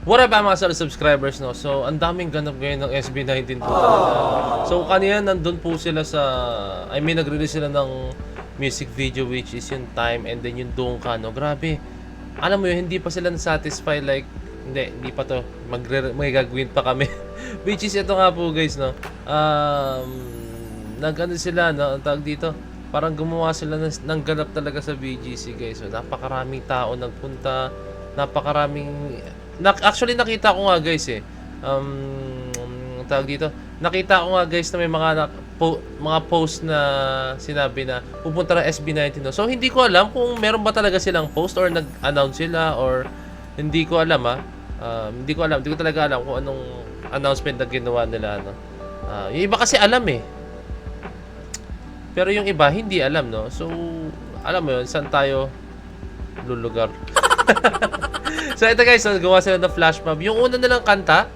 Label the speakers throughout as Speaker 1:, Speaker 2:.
Speaker 1: What up mga solid subscribers, no? So, ang daming ganap ngayon ng SB19 po talaga. So, kanina nandun po sila sa... nagre-release sila ng music video which is yung Time and then yung Dungka, no? Grabe. Alam mo yun, hindi pa sila satisfy like... Hindi pa to. May gagawin pa kami. Which is ito nga po guys, no? Nag-ano sila, no? Ang tawag dito. Parang gumawa sila ng ganap talaga sa BGC guys. So, napakaraming tao nagpunta. Napakaraming... Actually, nakita ko nga guys eh. Tawag dito. Nakita ko nga guys na may mga post na sinabi na pupunta ng SB19. No? So, hindi ko alam kung meron ba talaga silang post or nag-announce sila or hindi ko alam Hindi ko talaga alam kung anong announcement na ginawa nila. No? Yung iba kasi alam eh. Pero yung iba hindi alam, no? So, alam mo yun, saan tayo lulugar? So ito guys, gawa sila ng flash mob. Yung una nilang kanta,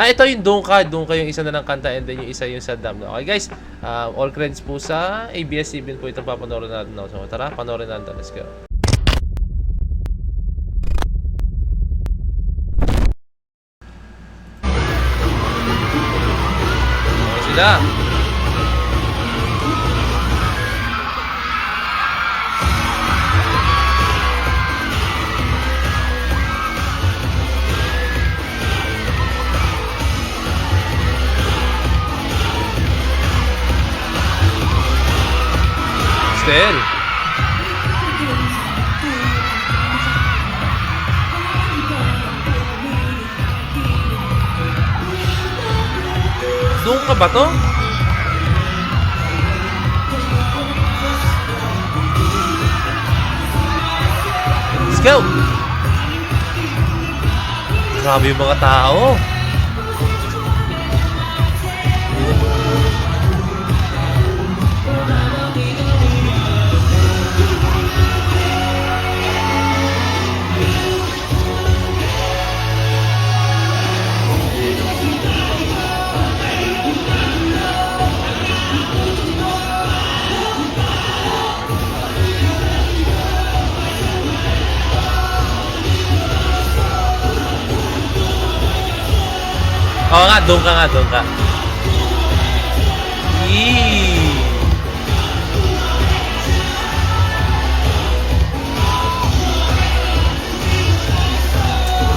Speaker 1: ito yung Dungka yung isa nilang kanta and then yung isa yung sa Dam. Okay guys, all credits po sa ABS-CBN po itong papanoorin natin. No? So tara, panoorin natin. Let's go. Okay sila. Stel. Dungka ba to? Let's go! Grabe yung mga tao. Oo nga, Dungka. Yee!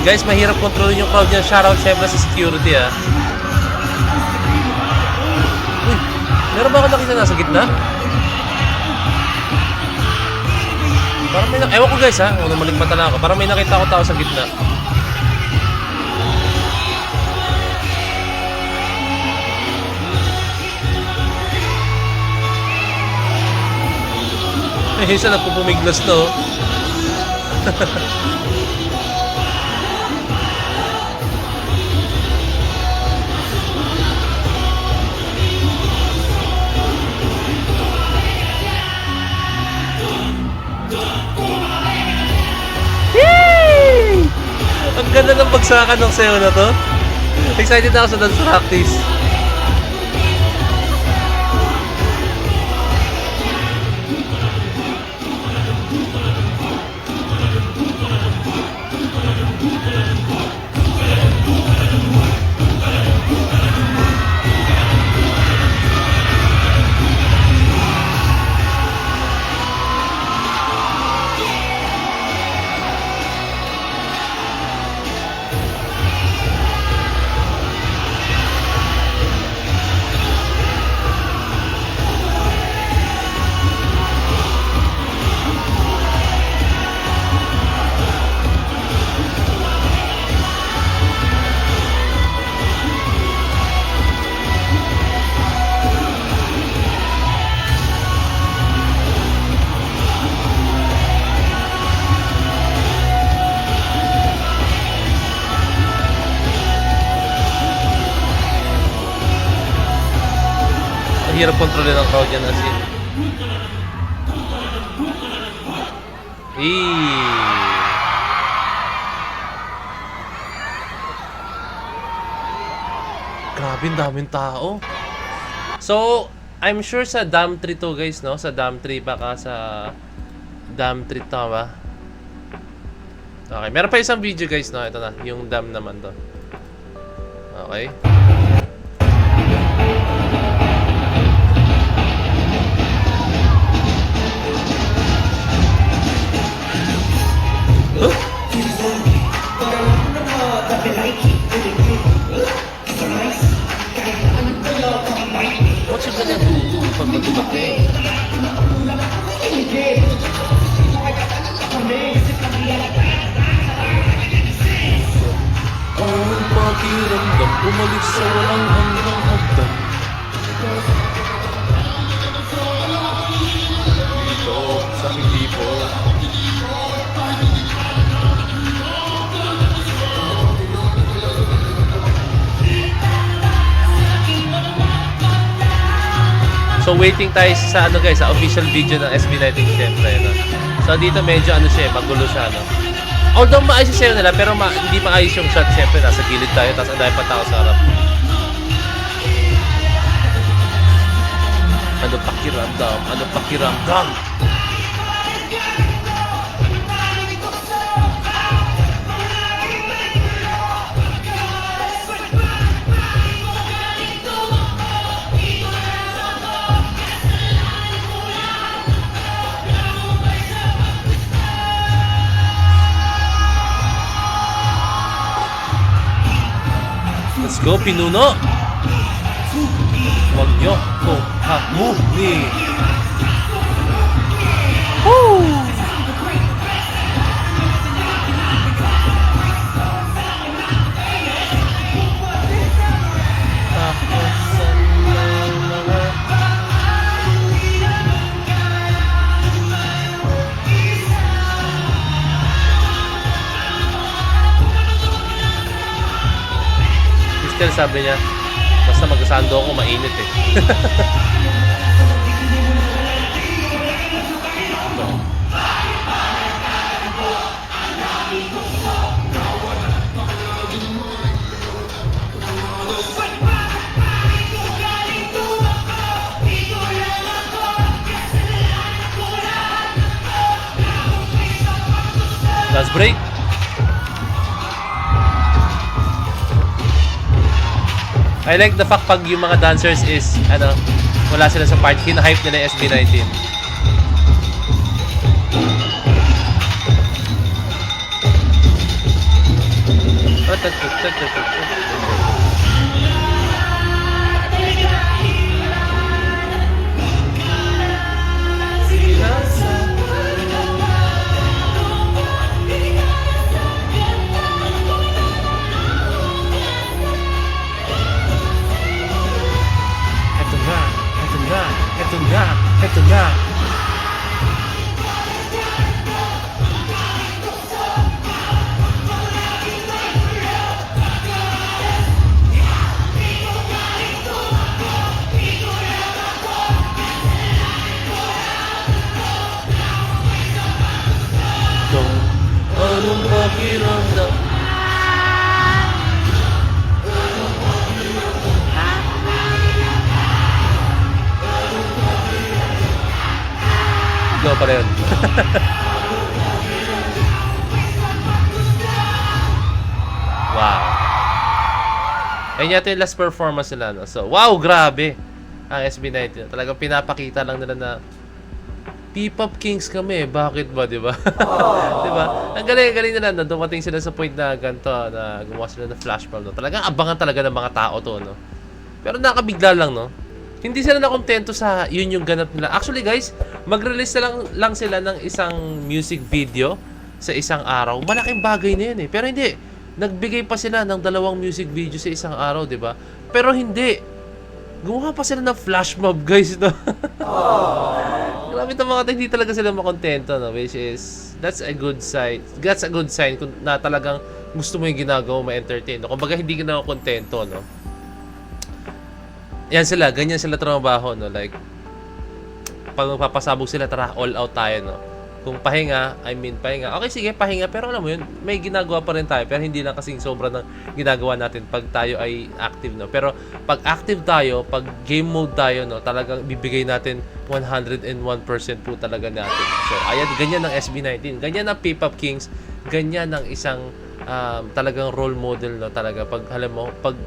Speaker 1: Guys, mahirap kontrolin yung crowd niya. Shoutout syempre sa security, Uy, meron ba ako nakita nasa gitna? Parang may ewan ko guys, Unang malikmata lang ako. Parang may nakita ako tao sa gitna. Isa nagpupumiglas to. Ang ganda ng bagsakan ng sayo na to. Excited ako sa dance practice. Hirap kontrolin ang crowd yan as in. Grabe, daming tao. So, I'm sure sa Dam 3 to guys, no? Sa Dam 3 baka sa Dam 3 tama. Okay, meron pa isang video guys, no? Ito na, yung dam naman to. Okay. Huh? What's yung ganyan dugo pag matubate? Ang pakiramdam bumalik sa walang hanggang hagdan. Dito sa Pilipo. So waiting tayo sa ano guys, sa official video ng SB19 syempre, no? So dito medyo ano siya, magulo siya, no? Although maayos yung sayo nila, pero hindi maayos yung shot, syempre nasa gilid tayo, tapos ang dahil pa tao sa harap. Ano pakiramdam? Ano pakiramdam? Let's go, pinuno! Huwag nyo kong hamunin! Woo! Sabi niya, basta mag-sando ako, mainit eh. Last break. I like the fact pag yung mga dancers is, ano, wala sila sa part, hina-hype nila yung SB19. Ito na. Anong pakiramdam? Go pa rin. Wow. Ayun yata yung last performance nila, no? So, wow, grabe. Ang SB19. Talagang pinapakita lang nila na P-pop kings kami. Bakit ba, di ba? Di ba? Ang galing nila na dumating sila sa point na ganito, na gumawa sila ng flash mob, no? Talagang abangan talaga ng mga tao to, no? Pero nakabigla lang, no? Hindi sila nakontento sa yun yung ganap nila. Actually guys, mag-release lang sila ng isang music video sa isang araw. Malaking bagay na yun eh. Pero hindi. Nagbigay pa sila ng 2 music video sa isang araw, di ba? Pero hindi. Gumawa pa sila ng flash mob guys, no? Grabe itong mga hindi talaga sila makontento, no? Which is, that's a good sign. That's a good sign kung na talagang gusto mo yung ginagawa, ma-entertain. No? Kumbaga hindi ka na kontento, no? Yan sila, ganyan sila trabaho, no? Like, pag magpapasabog sila, tara, all out tayo, no? Kung pahinga, pahinga. Okay, sige, pahinga. Pero alam mo yun, may ginagawa pa rin tayo. Pero hindi lang kasing sobra ng ginagawa natin pag tayo ay active, no? Pero pag active tayo, pag game mode tayo, no? Talagang bibigay natin 101% po talaga natin. So, ayan, ganyan ang SB19. Ganyan ang P-pop kings. ganyan ang isang talagang role model, no, talaga pag alam mo, pag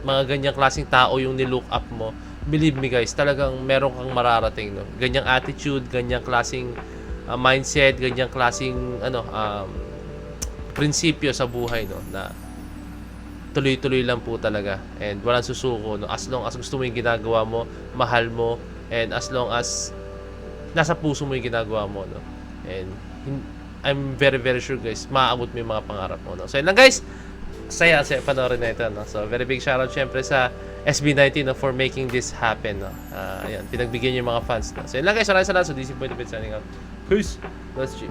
Speaker 1: mga ganyang klaseng tao yung nilook up mo, believe me guys, talagang meron kang mararating, no. Ganyang attitude, ganyang klaseng mindset, ganyang klaseng prinsipyo sa buhay, no, na tuloy-tuloy lang po talaga and walang susuko, no, as long as gusto mo yung ginagawa mo, mahal mo, and as long as nasa puso mo yung ginagawa mo, no, and I'm very very sure guys, maaabot mo yung mga pangarap mo, no. So yun lang guys, saya panoorin na ito, no. So very big shoutout syempre sa SB19, no, for making this happen, no. Ayan, pinagbigyan yung mga fans, no. So yun lang guys, maraming salamat. So DC Point of it signing out. Peace. Let's G.